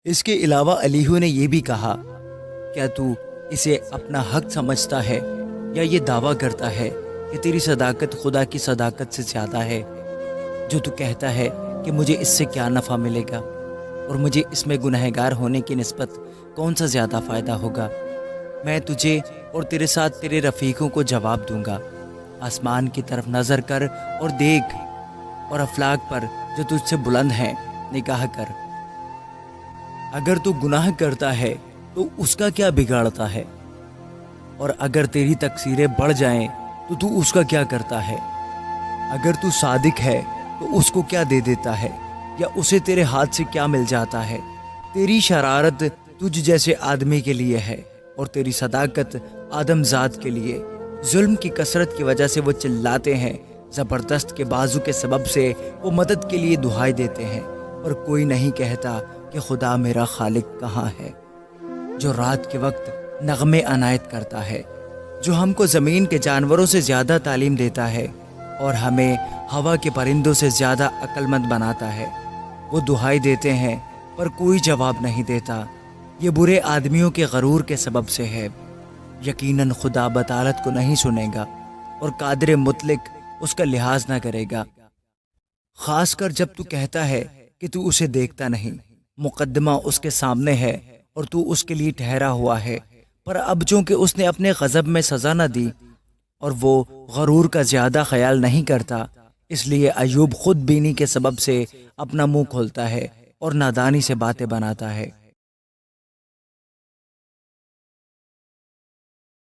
اس کے علاوہ علیہ نے یہ بھی کہا، کیا تو اسے اپنا حق سمجھتا ہے یا یہ دعویٰ کرتا ہے کہ تیری صداقت خدا کی صداقت سے زیادہ ہے؟ جو تو کہتا ہے کہ مجھے اس سے کیا نفع ملے گا اور مجھے اس میں گنہگار ہونے کی نسبت کون سا زیادہ فائدہ ہوگا؟ میں تجھے اور تیرے ساتھ تیرے رفیقوں کو جواب دوں گا۔ آسمان کی طرف نظر کر اور دیکھ، اور افلاک پر جو تجھ سے بلند ہیں نگاہ کر۔ اگر تو گناہ کرتا ہے تو اس کا کیا بگاڑتا ہے؟ اور اگر تیری تقصیریں بڑھ جائیں تو اس کا کیا کرتا ہے؟ اگر تو صادق ہے تو اس کو کیا دے دیتا ہے، یا اسے تیرے ہاتھ سے کیا مل جاتا ہے؟ تیری شرارت تجھ جیسے آدمی کے لیے ہے اور تیری صداقت آدم ذات کے لیے۔ ظلم کی کثرت کی وجہ سے وہ چلاتے ہیں، زبردست کے بازو کے سبب سے وہ مدد کے لیے دہائی دیتے ہیں، پر کوئی نہیں کہتا کہ خدا میرا خالق کہاں ہے، جو رات کے وقت نغمے عنایت کرتا ہے، جو ہم کو زمین کے جانوروں سے زیادہ تعلیم دیتا ہے اور ہمیں ہوا کے پرندوں سے زیادہ عقل مند بناتا ہے۔ وہ دہائی دیتے ہیں پر کوئی جواب نہیں دیتا، یہ برے آدمیوں کے غرور کے سبب سے ہے۔ یقیناً خدا بطالت کو نہیں سنے گا اور قادر مطلق اس کا لحاظ نہ کرے گا، خاص کر جب تو کہتا ہے کہ تو اسے دیکھتا نہیں، مقدمہ اس کے سامنے ہے اور تو اس کے لیے ٹھہرا ہوا ہے۔ پر اب چونکہ اس نے اپنے غضب میں سزا نہ دی اور وہ غرور کا زیادہ خیال نہیں کرتا، اس لیے ایوب خود بینی کے سبب سے اپنا منہ کھولتا ہے اور نادانی سے باتیں بناتا ہے۔